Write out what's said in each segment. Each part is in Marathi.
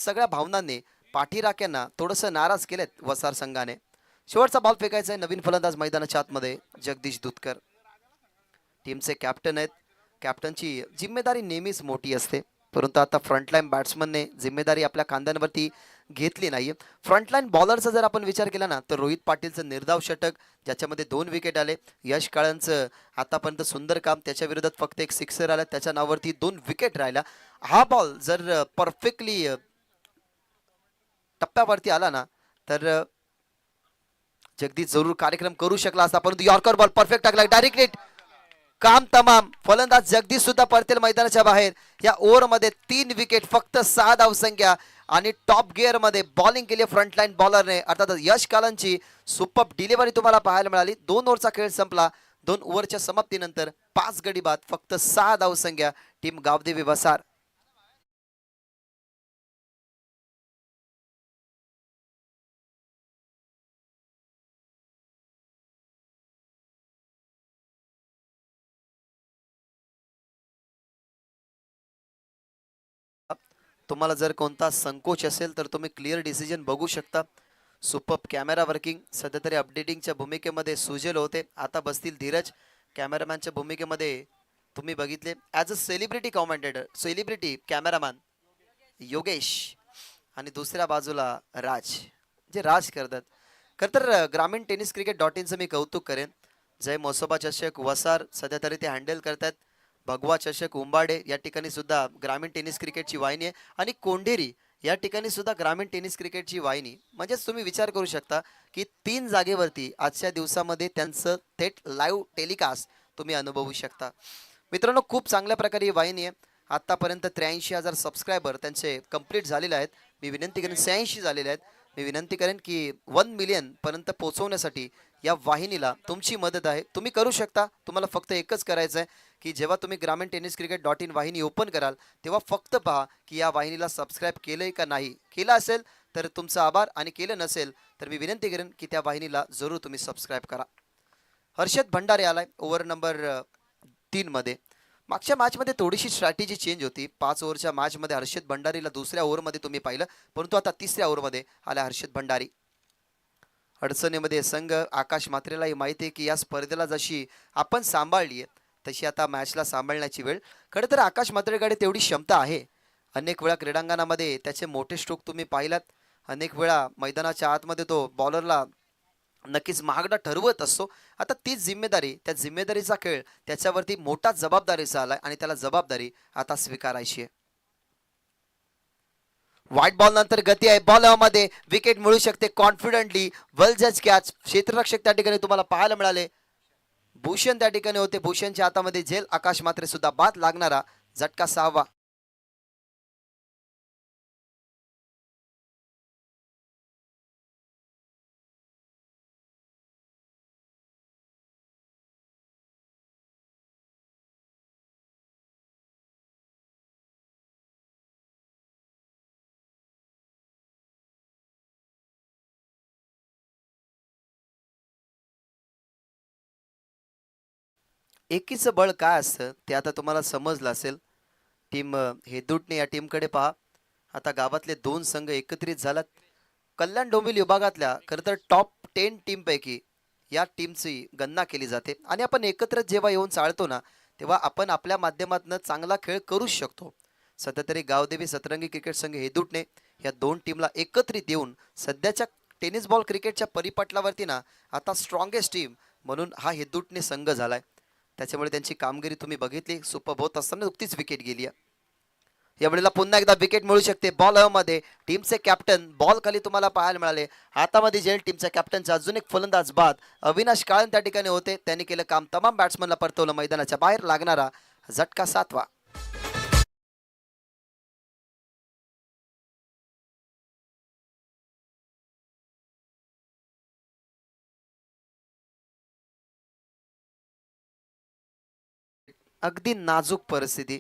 सगळ्या भावनांनी पाठीराख्यांना थोडंसं नाराज केलेत वसार संघाने. शेवटचा बॉल फेकायचा आहे. नवीन फलंदाज मैदानाच्या आतमध्ये जगदीश दुधकर टीमचे कॅप्टन आहेत. कॅप्टनची जिम्मेदारी नेहमीच मोठी असते, परंतु आता फ्रंटलाईन बॅट्समनने जिम्मेदारी आपल्या खांद्यांवरती घेतली नाहीये. फ्रंटलाईन बॉलरचा जर आपण विचार केला ना, तर रोहित पाटीलचं निर्धाव षटक ज्याच्यामध्ये 2 विकेट आले, यश काळांचं आतापर्यंत सुंदर काम, त्याच्या विरोधात फक्त एक सिक्सर आला, त्याच्या नावावरती 2 विकेट राहिला. हा बॉल जर परफेक्टली टप्प्यावरती आला ना, तर जगदीश जरूर कार्यक्रम करू शकला असता, परंतु यॉर्कर बॉल परफेक्ट टाकला, डायरेक्ट हिट, काम तमाम. फलंदाज जगदीश सुद्धा परतेल मैदानाच्या बाहेर. या ओव्हरमध्ये 3 विकेट, फक्त 6 धावसंख्या आणि टॉप गिअर मध्ये बॉलिंग केली फ्रंटलाईन बॉलरने. अर्थातच यश कालांची सुपर डिलिव्हरी तुम्हाला पाहायला मिळाली. 2 ओव्हरचा खेळ संपला. 2 ओव्हरच्या समाप्तीनंतर 5 गडी बाद, फक्त 6 धावसंख्या. टीम गावदेवी वसार तुम्हाला जर कोणता संकोच असेल तर तुम्ही क्लिअर डिसिजन बघू शकता. सुपर कॅमेरा वर्किंग सध्या तरी अपडेटिंगच्या भूमिकेमध्ये सुजल होते. आता बसतील धीरज. कॅमेरामॅनच्या भूमिकेमध्ये तुम्ही बघितले as a celebrity commentator, celebrity cameraman Yogesh आणि दुसऱ्या बाजूला राज, जे राज करतात. खरं तर ग्रामीण टेनिस क्रिकेट .inचं मी कौतुक करेन. जय मोसोबा चषक वसार सध्या तरी ते हँडल करतात. भगवा चषक उंबाडे या ठिकाणी सुद्धा ग्रामीण टेनिस क्रिकेटची वाहिनी आहे, आणि कोंढेरी या ठिकाणी सुद्धा ग्रामीण टेनिस क्रिकेटची वाहिनी. म्हणजेच तुम्ही विचार करू शकता की 3 जागेवरती आजच्या दिवसामध्ये त्यांचं थेट लाईव्ह टेलिकास्ट तुम्ही अनुभवू शकता. मित्रांनो, खूप चांगल्या प्रकारे ही वाहिनी आहे. आतापर्यंत 83,000 सबस्क्रायबर त्यांचे कंप्लीट झालेले आहेत. मी विनंती करेन 86 झालेले आहेत. मी विनंती करेन की 1 मिलियन पर्यंत पोहोचवण्यासाठी या वाहिनीला तुमची मदत आहे. तुम्ही करू शकता. तुम्हाला फक्त एकच करायचं आहे की जेव्हा तुम्ही ग्रामीण टेनिस क्रिकेट .in वाहिनी ओपन कराल तेव्हा फक्त पहा की या वाहिनीला सबस्क्राईब केलंय का नाही. केलं असेल तर तुमचा आभार, आणि केलं नसेल तर मी विनंती करेन की त्या वाहिनीला जरूर तुम्ही सबस्क्राईब करा. हर्षद भंडारे आलाय ओव्हर नंबर 3 मध्ये. मागच्या मॅचमध्ये थोडीशी स्ट्रॅटेजी चेंज होती. 5 ओव्हरच्या मॅचमध्ये हर्षद भंडारीला दुसऱ्या ओव्हरमध्ये तुम्ही पाहिलं, परंतु आता तिसऱ्या ओव्हरमध्ये आला हर्षद भंडारी. अडचणीमध्ये संघ आकाश मात्रेलाही माहिती आहे की या स्पर्धेला जशी आपण सांभाळली आहे तशी आता मॅचला सांभाळण्याची वेळ. खरं तर आकाश मात्रेकडे तेवढी क्षमता आहे. अनेक वेळा क्रीडांगणामध्ये त्याचे मोठे स्ट्रोक तुम्ही पाहिलात. अनेक वेळा मैदानाच्या आतमध्ये तो बॉलरला नक्कीच महागडा ठरवत असतो. आता तीच जिम्मेदारी, त्या जिम्मेदारीचा खेळ त्याच्यावरती मोठा जबाबदारीचा आलाय, आणि त्याला जबाबदारी आता स्वीकारायची आहे. व्हाईट बॉल नंतर गती आहे. बॉल मध्ये विकेट मिळू शकते कॉन्फिडेंटली. वेल जज कॅच. क्षेत्ररक्षक त्या ठिकाणी तुम्हाला पाहायला मिळाले. भूषण त्या ठिकाणी होते. भूषणच्या हातामध्ये झेल. आकाश मात्रे सुद्धा बाद लागणारा झटका 6वा. एकीचं बळ काय असतं ते आता तुम्हाला समजलं असेल. टीम हेदुटणे या टीमकडे पहा. आता गावातले 2 संघ एकत्रित झालात. कल्याण डोंबिवली विभागातल्या खरं तर टॉप 10 टीम पैकी या टीमची गणना केली जाते, आणि आपण एकत्र जेव्हा येऊन चालतो ना तेव्हा आपण आपल्या माध्यमातून चांगला खेळ करू शकतो. सध्या तरी गावदेवी सतरंगी क्रिकेट संघ हेदुटणे या 2 टीमला एकत्रित येऊन सध्याच्या टेनिस बॉल क्रिकेटच्या परिपटलावरती ना आता स्ट्रॉंगेस्ट टीम म्हणून हा हेदुटणे संघ झालाय. त्याच्यामुळे त्यांची कामगिरी तुम्ही बघितली. सुपर होत असताना नुकतीच विकेट गेली आहे. यावेळेला पुन्हा एकदा विकेट मिळू शकते. बॉल मध्ये टीमचे कॅप्टन बॉल खाली तुम्हाला पाहायला मिळाले. हातामध्ये जेल टीमच्या कॅप्टनचा अजून एक फलंदाज बाद अविनाश काळन त्या ठिकाणी होते. त्यांनी केलं काम तमाम. बॅट्समनला परतवलं. मैदानाच्या बाहेर लागणारा झटका 7वा. अगदी नाजूक परिस्थिती.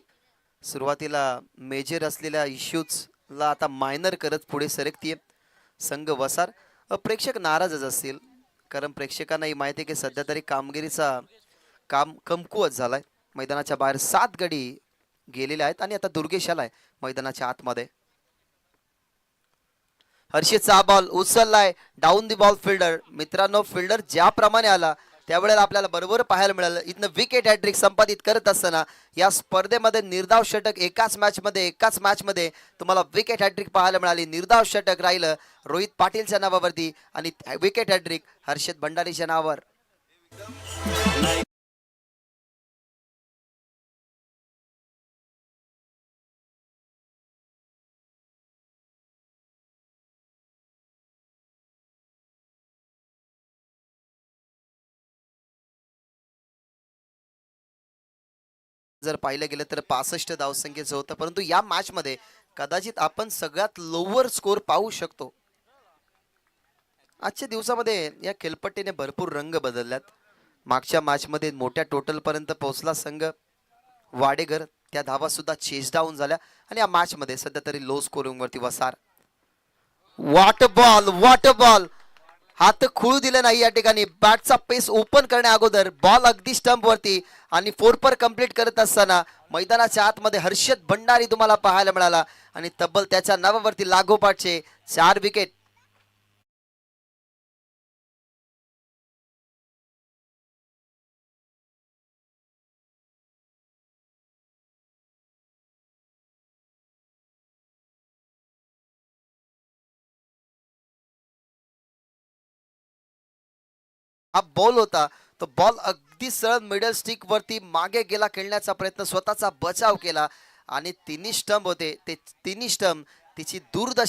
सुरुवातीला मेजर असलेल्या इश्यूजला आता मायनर करत पुढे सरकतीये संघ वसार. प्रेक्षक नाराजच असतील, कारण प्रेक्षकांनाही माहिती आहे की सध्या तरी कामगिरीचा काम कमकुवत झालाय. मैदानाच्या बाहेर 7 गडी गेलेले आहेत, आणि आता दुर्गेश आलाय मैदानाच्या आतमध्ये. हर्षितचा बॉल उचललाय डाऊन दी बॉल फिल्डर. मित्रांनो, फिल्डर ज्याप्रमाणे आला त्यावेळेला आपल्याला बरोबर पाहायला मिळालं. इथनं विकेट हॅट्रिक संपादित करत असताना या स्पर्धेमध्ये निर्धाव षटक एकाच मॅचमध्ये तुम्हाला विकेट हॅट्रिक पाहायला मिळाली. निर्धाव षटक राहिलं रोहित पाटीलच्या नावावरती आणि विकेट हॅट्रिक हर्षित भंडारीच्या नावावर. जर पाहिलं गेलं तर 65 धावसंख्येचं होतं, परंतु या मॅच मध्ये कदाचित आपण सगळ्यात लोअर स्कोर पाहू शकतो. आजच्या दिवसामध्ये या खेळपट्टीने भरपूर रंग बदलल्यात. मागच्या मॅच मध्ये मोठ्या टोटल पर्यंत पोहोचला संघ वाडेघर, त्या धावा सुद्धा चेस डाऊन झाल्या आणि या मॅच मध्ये सध्या तरी लो स्कोरिंग वरती वसार. वॉट बॉल हात खुळू दिले नाही या ठिकाणी. बॅटचा पेस ओपन करण्या अगोदर बॉल अगदी स्टंप वरती आणि 4 पर कंप्लीट करत असताना मैदानाच्या आतमध्ये हर्षित भंडारी तुम्हाला पाहायला मिळाला आणि तब्बल त्याच्या नावावरती लागोपाठचे 4 विकेट. हा बॉल होता, तो बॉल अगदी सरळ मिडल स्टिक वरती मागे गेला, खेळण्याचा प्रयत्न, स्वतःचा बचाव केला आणि तिन्ही स्टंप होते, ते तिन्ही स्टंप तिची दुर्दशा